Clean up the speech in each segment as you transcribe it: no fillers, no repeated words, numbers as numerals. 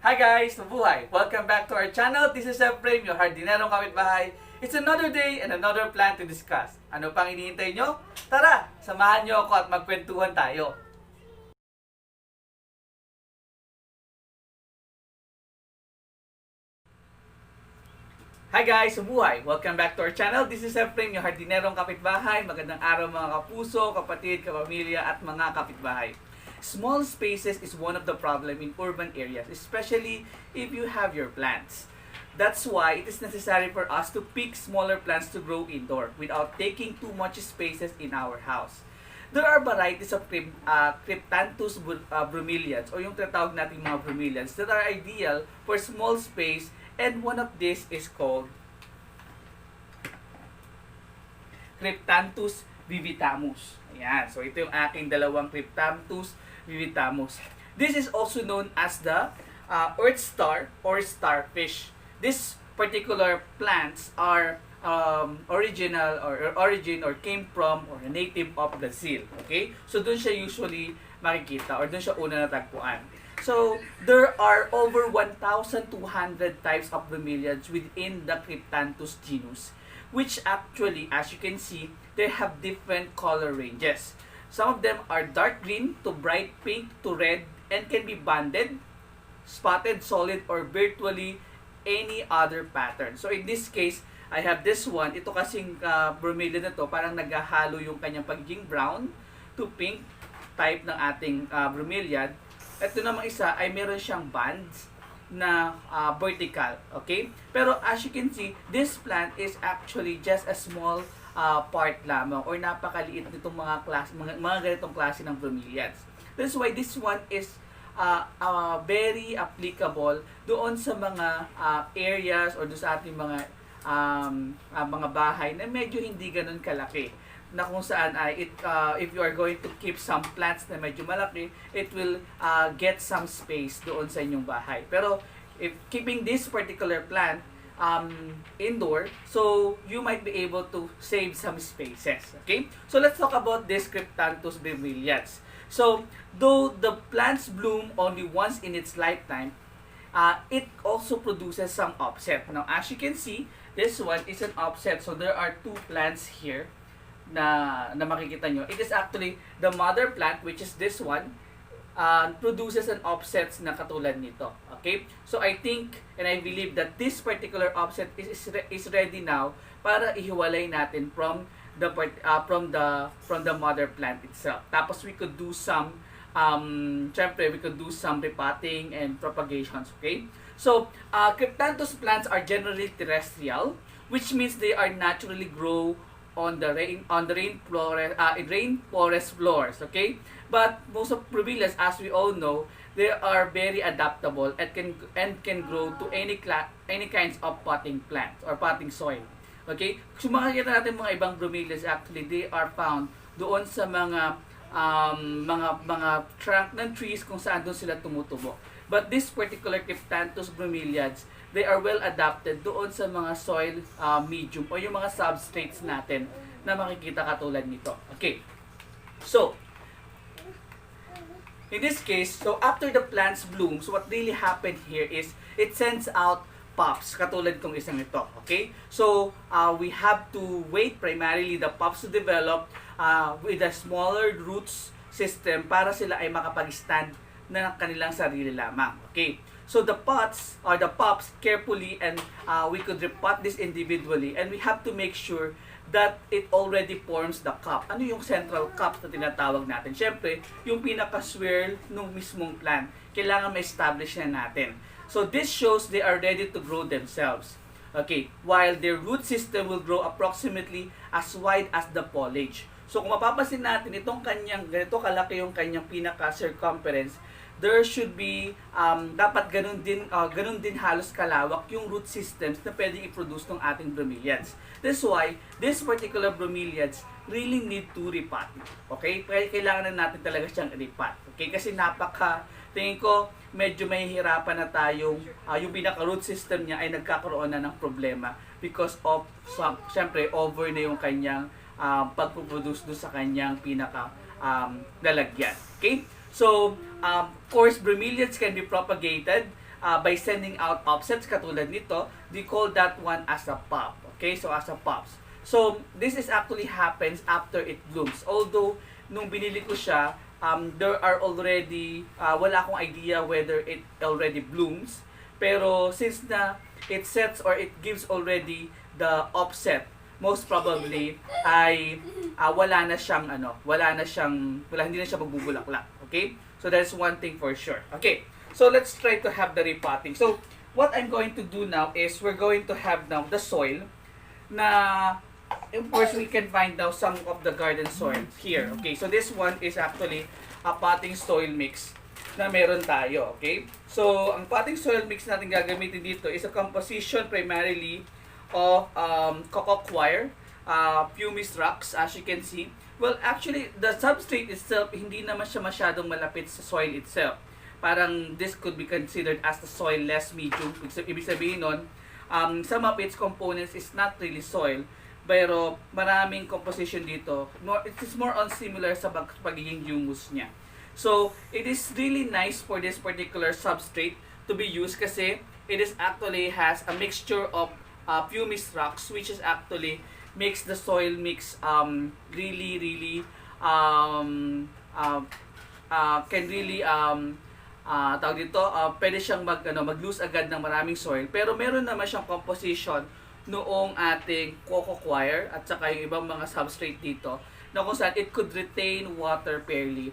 Hi guys! Mabuhay! Welcome back to our channel. This is Efraim, your hardinerong kapitbahay. It's another day and another plan to discuss. Ano pang hinihintay nyo? Tara! Samahan nyo ako at magkwentuhan tayo. Hi guys! Mabuhay! Welcome back to our channel. This is Efraim, your hardinerong kapitbahay. Magandang araw mga kapuso, kapatid, kapamilya at mga kapitbahay. Small spaces is one of the problem in urban areas, especially if you have your plants. That's why it is necessary for us to pick smaller plants to grow indoor without taking too much spaces in our house. There are varieties of Cryptanthus bromeliads o yung tinatawag nating mga bromeliads that are ideal for small space, and one of these is called Cryptanthus bivitatus. Ayan. So, ito yung aking dalawang Cryptanthus bivitatus. This is also known as the earth star or starfish. These particular plants are origin or came from or native of Brazil. Okay? So, dun siya usually makikita or dun siya una natagpuan. So, there are over 1,200 types of bromeliads within the Cryptanthus genus, which actually, as you can see, they have different color ranges. Some of them are dark green to bright pink to red and can be banded, spotted, solid, or virtually any other pattern. So, in this case, I have this one. Ito kasing bromeliad na to, parang naghahalo yung kanyang pagiging brown to pink type ng ating bromeliad. Ito namang isa ay meron siyang bands na vertical, okay? Pero as you can see, this plant is actually just a small part lamang or napakaliit nitong mga ganitong klase ng bromeliads. That's why this one is very applicable doon sa mga areas or doon sa ating mga bahay na medyo hindi ganun kalaki, na kung saan ay if you are going to keep some plants na medyo malaki, it will get some space doon sa inyong bahay. Pero if keeping this particular plant indoor, so you might be able to save some spaces. Okay? So let's talk about this Cryptanthus bromeliads. So though the plants bloom only once in its lifetime, it also produces some offset. Now as you can see, this one is an offset. So there are two plants here na makikita nyo. It is actually the mother plant, which is this one, produces an offsets na katulad nito. Okay? So I think and I believe that this particular offset is ready now para ihiwalay natin from the mother plant itself. Tapos we could do some syempre we could do some repotting and propagations. Okay? So Cryptanthus plants are generally terrestrial, which means they are naturally grow on the rainforest floors, okay? But most of bromeliads, as we all know, they are very adaptable and can grow to any kinds of potting plants or potting soil. Okay? Kung makikita natin mga ibang bromeliads, actually they are found doon sa mga trunk ng trees kung saan doon sila tumutubo. But this particular Cryptanthus bromeliads, they are well adapted doon sa mga soil medium o yung mga substrates natin na makikita katulad nito. Okay. So, in this case, so after the plants blooms, what really happened here is it sends out pups, katulad kong isang ito. Okay? So, we have to wait primarily the pups to develop with a smaller roots system para sila ay makapag-stand na kanilang sarili lamang. Okay? So the pots or the pups carefully, and we could repot this individually, and we have to make sure that it already forms the cup. Ano yung central cup na tinatawag natin? Siyempre, yung pinaka-swirl ng mismong plant, kailangan ma-establish na natin. So this shows they are ready to grow themselves. Okay, while their root system will grow approximately as wide as the foliage. So kung mapapansin natin, itong kanyang, ganito kalaki yung kanyang pinaka-circumference, there should be, dapat ganun din halos kalawak yung root systems na pwedeng i-produce ng ating bromeliads. That's why, this particular bromeliads really need to repot. Okay? Kailangan na natin talaga siyang repot. Okay? Kasi tingin ko, medyo mahihirapan na tayong, yung pinaka-root system niya ay nagkakaroon na ng problema because of, syempre, over na yung kanyang pagpuproduce doon sa kanyang lalagyan. Okay? So, of course, bromeliads can be propagated by sending out offsets katulad nito, they call that one as a pop. Okay, so as a pops. So, this is actually happens after it blooms. Although, nung binili ko siya, there are already, wala akong idea whether it already blooms. Pero, since na it sets or it gives already the offset, most probably, ay wala na siyang, hindi na siya magbubulaklak. Okay? So, that's one thing for sure. Okay, so let's try to have the repotting. So, what I'm going to do now is, we're going to have now the soil na, of course, we can find now some of the garden soil here. Okay, so this one is actually a potting soil mix na meron tayo. Okay, so ang potting soil mix natin gagamitin dito is a composition primarily of coco coir, pumice rocks, as you can see. Well, actually, the substrate itself, hindi naman siya masyadong malapit sa soil itself. Parang this could be considered as the soil-less medium. Ibig sabihin nun, some of its components is not really soil, pero maraming composition dito. It is more on similar sa pagiging humus niya. So, it is really nice for this particular substrate to be used kasi it is actually has a mixture of pumice rocks, which is actually makes the soil mix really can really tawag dito, pwede siyang mag-lose agad ng maraming soil, pero meron naman siyang composition noong ating coco coir at saka yung ibang mga substrate dito na kung saan it could retain water fairly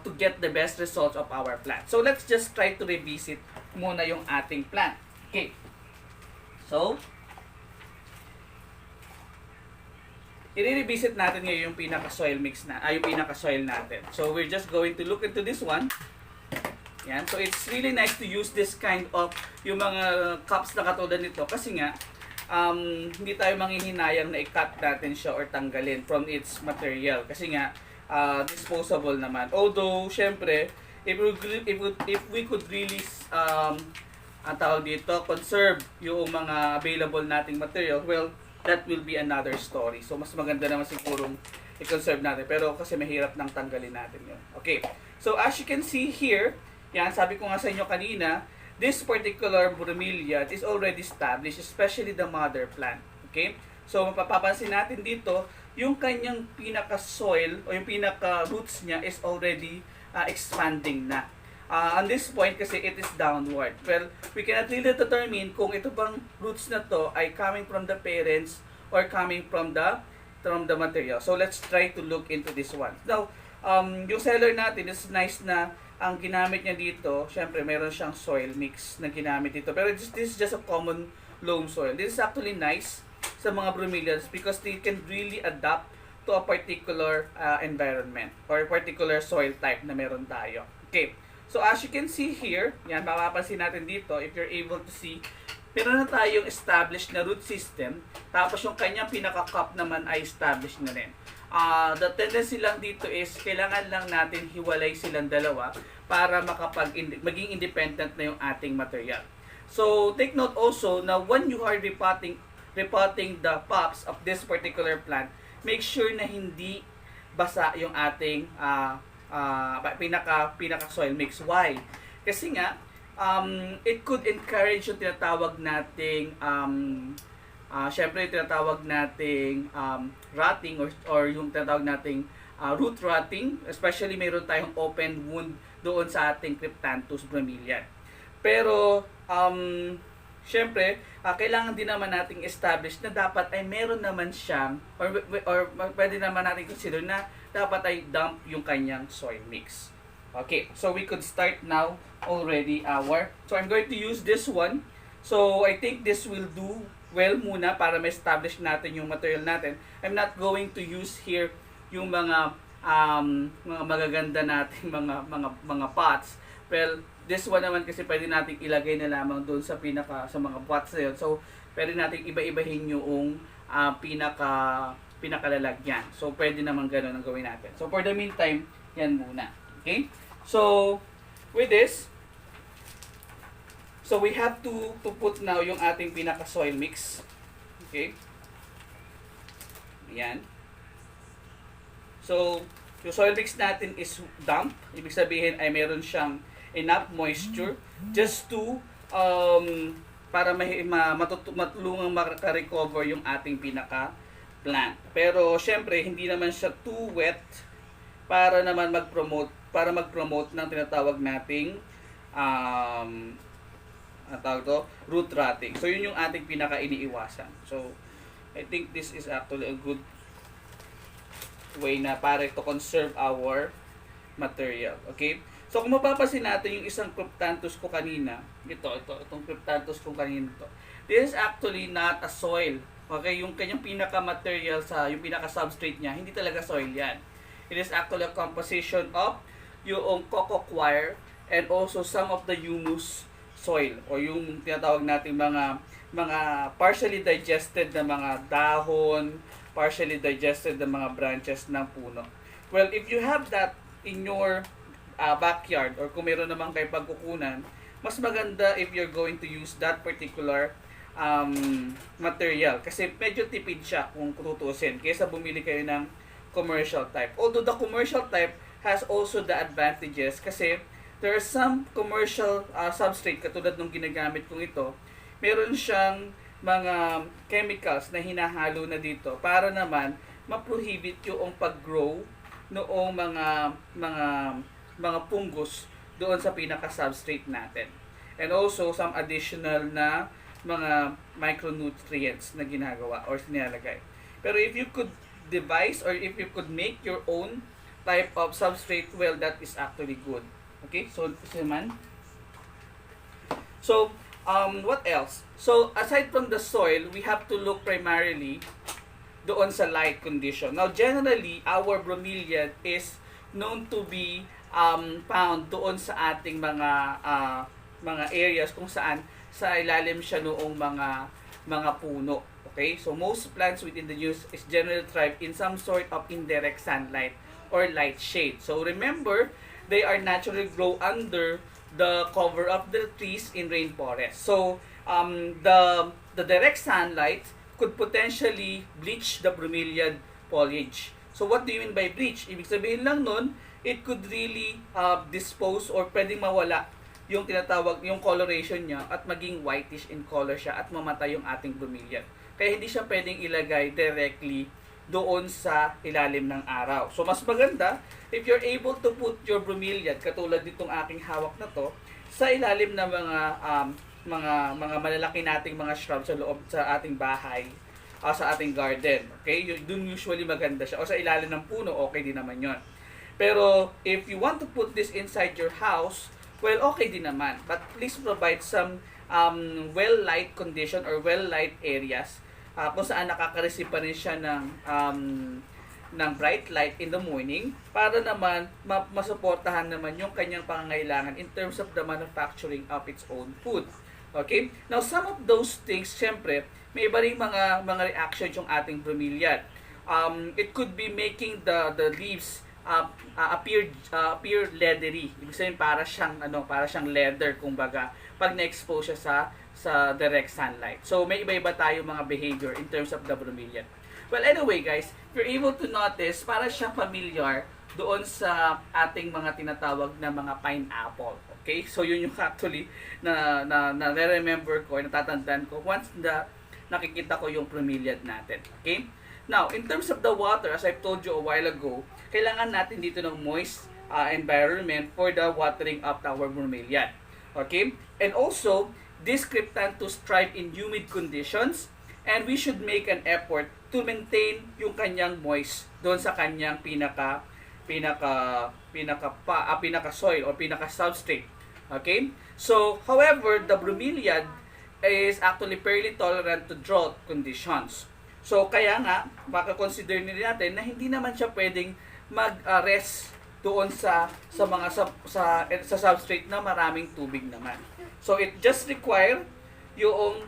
to get the best results of our plant. So let's just try to revisit muna yung ating plant. Okay, so i-revisit natin ngayon yung pinaka-soil mix na, yung pinaka-soil natin. So we're just going to look into this one. Yan. So, it's really nice to use this kind of, yung mga cups na katulad nito. Kasi nga, hindi tayo manghihinayang na i-cut natin siya or tanggalin from its material. Kasi nga, disposable naman. Although, syempre, if we could really, ang tawag dito, conserve yung mga available nating material, well, that will be another story. So, mas maganda naman sigurong i-conserve natin. Pero kasi mahirap nang tanggalin natin yun. Okay. So, as you can see here, yan, sabi ko nga sa inyo kanina, this particular bromeliad is already established, especially the mother plant. Okay? So, mapapansin natin dito, yung kanyang pinaka-soil o yung pinaka-roots niya is already expanding na. On this point, kasi it is downward. Well, we cannot really determine kung ito bang roots na to ay coming from the parents or coming from the material. So, let's try to look into this one. Now, yung seller natin is nice na ang ginamit niya dito, syempre meron siyang soil mix na ginamit dito. Pero this is just a common loam soil. This is actually nice sa mga bromeliads because they can really adapt to a particular environment or particular soil type na meron tayo. Okay. So as you can see here, yan, mapapansin natin dito, if you're able to see, meron na tayong established na root system. Tapos yung kanyang pinaka-cup naman ay established na rin. The tendency lang dito is kailangan lang natin hiwalay silang dalawa para maging independent na yung ating material. So take note also na when you are repotting the pops of this particular plant, make sure na hindi basa yung ating pinaka soil mix. Why? Kasi nga it could encourage yung tinatawag nating syempre yung tinatawag nating rotting or yung tinatawag nating root rotting, especially mayroon tayong open wound doon sa ating Cryptanthus bromeliad. Pero syempre kailangan din naman nating establish na dapat ay meron naman siyang or pwede naman natin consider na dapat ay dump yung kanyang soil mix. Okay, so we could start now already so I'm going to use this one. So I think this will do well muna para ma-establish natin yung material natin. I'm not going to use here yung mga magaganda nating mga pots. Well, this one naman kasi pwede nating ilagay na lamang doon sa mga pots na yun. So, pwede nating iba-ibahin yung pinakalalagyan. So, pwede naman gano'n ang gawin natin. So, for the meantime, yan muna. Okay? So, with this, so we have to put now yung ating pinaka-soil mix. Okay? Ayan. So, yung soil mix natin is damp. Ibig sabihin ay meron siyang enough moisture just to para matulungang maka-recover yung ating pinaka-plant. Pero syempre, hindi naman siya too wet para naman mag-promote ng tinatawag nating root rotting. So yun yung ating pinaka-iniiwasan. So I think this is actually a good way na para to conserve our material. Okay? So kung mapapansin natin yung isang Cryptanthus ko kanina, itong Cryptanthus ko kanina to. This is actually not a soil. Okay, yung kanyang pinaka-material yung pinaka-substrate niya, hindi talaga soil yan. It is actually a composition of yung coco coir and also some of the humus soil o yung tinatawag nating mga partially digested na mga dahon, partially digested na mga branches ng puno. Well, if you have that in your backyard or kung meron naman kayo pagkukunan, mas maganda if you're going to use that particular material kasi medyo tipid siya kung tutuusin kaysa bumili kayo ng commercial type. Although the commercial type has also the advantages kasi there are some commercial substrate katulad nung ginagamit kong ito, meron siyang mga chemicals na hinahalo na dito para naman ma-prohibit yung pag-grow noong mga fungus doon sa pinaka-substrate natin. And also some additional na mga micronutrients na ginagawa or nilalagay. Pero if you could devise or if you could make your own type of substrate, well, that is actually good. Okay, so what else? So aside from the soil, we have to look primarily doon sa light condition. Now generally, our bromeliad is known to be found doon sa ating mga areas kung saan sa ilalim siya noong mga puno. Okay? So most plants within the genus is generally thrive in some sort of indirect sunlight or light shade. So remember, they are naturally grow under the cover of the trees in rainforest. So the direct sunlight could potentially bleach the bromeliad foliage. So what do you mean by bleach? Ibig sabihin lang nun, it could really dispose or pwedeng mawala yung tinatawag, yung coloration niya at maging whitish in color siya at mamatay yung ating bromeliad. Kaya hindi siya pwedeng ilagay directly doon sa ilalim ng araw. So mas maganda if you're able to put your bromeliad katulad nitong aking hawak na to sa ilalim ng mga malalaki nating mga shrubs sa loob sa ating bahay, sa ating garden. Okay? Doon usually maganda siya. O sa ilalim ng puno, okay din naman yon. Pero if you want to put this inside your house, well, okay din naman. But please provide some well-light condition or well-light areas kung saan nakaka-receive pa rin siya ng bright light in the morning para naman masuportahan naman yung kanyang pangangailangan in terms of the manufacturing of its own food. Okay? Now, some of those things, syempre, may iba rin mga reactions yung ating bromeliad. It could be making the leaves appear leathery. Ibig sabihin para siyang leather kumbaga pag na-expose siya sa direct sunlight. So may iba-iba tayo mga behavior in terms of the bromeliad. Well, anyway guys, if you're able to notice, para siyang familiar doon sa ating mga tinatawag na mga pineapple. Okay? So yun yung actually na remember ko, natatandaan ko once nakikita ko yung bromeliad natin. Okay? Now, in terms of the water, as I've told you a while ago, kailangan natin dito ng moist environment for the watering of our bromeliad. Okay? And also, this Cryptanthus thrive in humid conditions and we should make an effort to maintain yung kanyang moist doon sa kanyang pinaka soil or pinaka substrate. Okay? So, however, the bromeliad is actually fairly tolerant to drought conditions. So, kaya nga, baka consider nila natin na hindi naman siya pwedeng mag-rest doon sa substrate na maraming tubig naman. So, it just require yung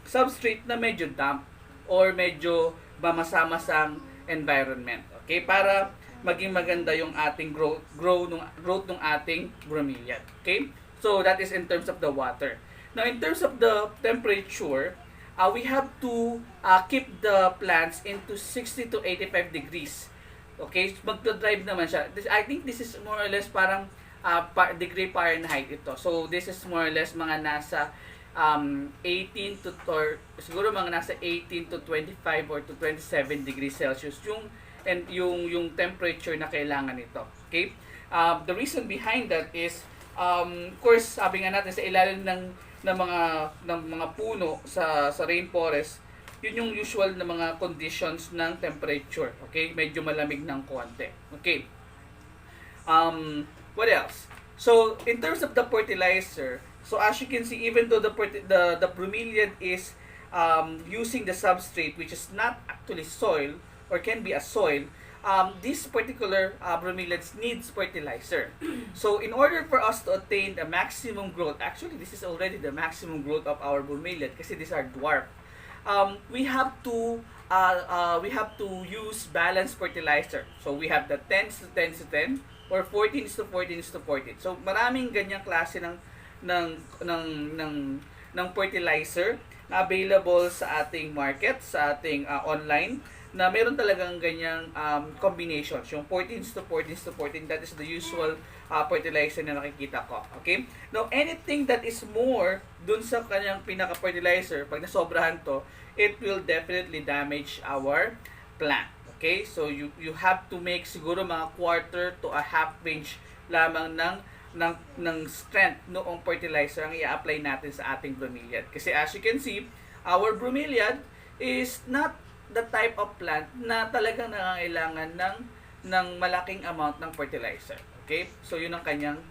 substrate na medyo damp or medyo mamasa-masang environment. Okay? Para maging maganda yung ating growth ng ating bromeliad. Okay? So, that is in terms of the water. Now, in terms of the temperature, we have to keep the plants into 60 to 85 degrees. Okay? Magdadrive naman siya. I think this is more or less parang degree Fahrenheit ito. So, this is more or less mga nasa 18 to or siguro mga nasa 18 to 25 or to 27 degrees Celsius yung temperature na kailangan nito. Okay? The reason behind that is of course, sabi nga natin sa ilalim ng mga puno sa rainforest, yun yung usual na mga conditions ng temperature. Okay? Medyo malamig ng konti. Okay? What else? So, in terms of the fertilizer, so as you can see, even though the bromeliad is using the substrate which is not actually soil or can be a soil, this particular bromeliads needs fertilizer. So in order for us to attain the maximum growth, actually this is already the maximum growth of our bromeliad kasi these are dwarf. We have to use balanced fertilizer. So we have the 10 to 10 to 10 or 14 to 14 to 14. So maraming ganyang klase ng fertilizer na available sa ating market, sa ating online, na meron talagang ganyang combinations. Yung 14 to 14 to 14, that is the usual fertilizer na nakikita ko. Okay? Now, anything that is more dun sa kanyang pinaka-fertilizer, pag nasobrahan to, it will definitely damage our plant. Okay? So, you have to make siguro mga quarter to a half range lamang ng strength noong fertilizer ang i-apply natin sa ating bromeliad. Kasi as you can see, our bromeliad is not the type of plant na talagang nangangailangan ng malaking amount ng fertilizer. Okay? So, yun ang kanyang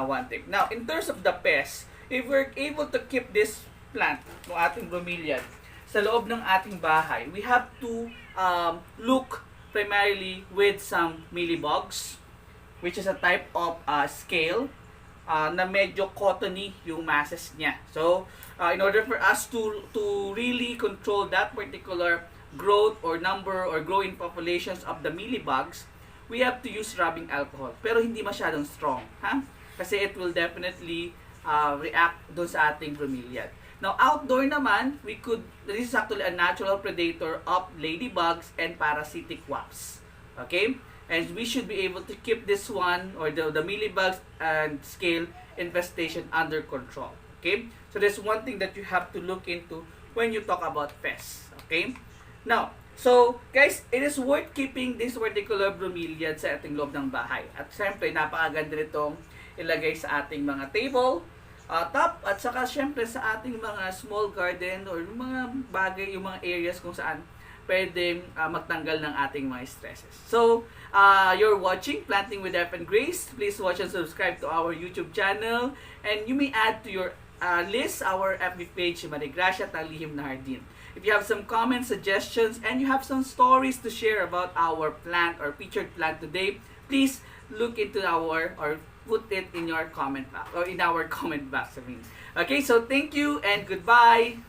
one thing. Now, in terms of the pests, if we're able to keep this plant, ng ating bromeliad, sa loob ng ating bahay, we have to look primarily with some mealybugs, which is a type of scale na medyo cottony yung masses niya. So, in order for us to really control that particular growth or number or growing populations of the mealybugs, we have to use rubbing alcohol. Pero hindi masyadong strong, ha? Kasi it will definitely react doon sa ating bromeliad. Now, outdoor naman, this is actually a natural predator of ladybugs and parasitic wasps. Okay? And we should be able to keep this one, or the mealybugs and scale infestation under control. Okay? So, there's one thing that you have to look into when you talk about pests. Okay? Now, so, guys, it is worth keeping this particular bromeliad sa ating loob ng bahay. At siyempre, napakaganda nitong ilagay sa ating mga table, top, at saka siyempre sa ating mga small garden or mga bagay, yung mga areas kung saan pwedeng magtanggal ng ating mga stresses. So, you're watching Planting with F and Grace. Please watch and subscribe to our YouTube channel. And you may add to your list our FB page, Marigracia Talihim na Hardin. If you have some comments, suggestions, and you have some stories to share about our plant or featured plant today, please look into or put it in your comment box, or in our comment box, I mean. Okay, so thank you and goodbye.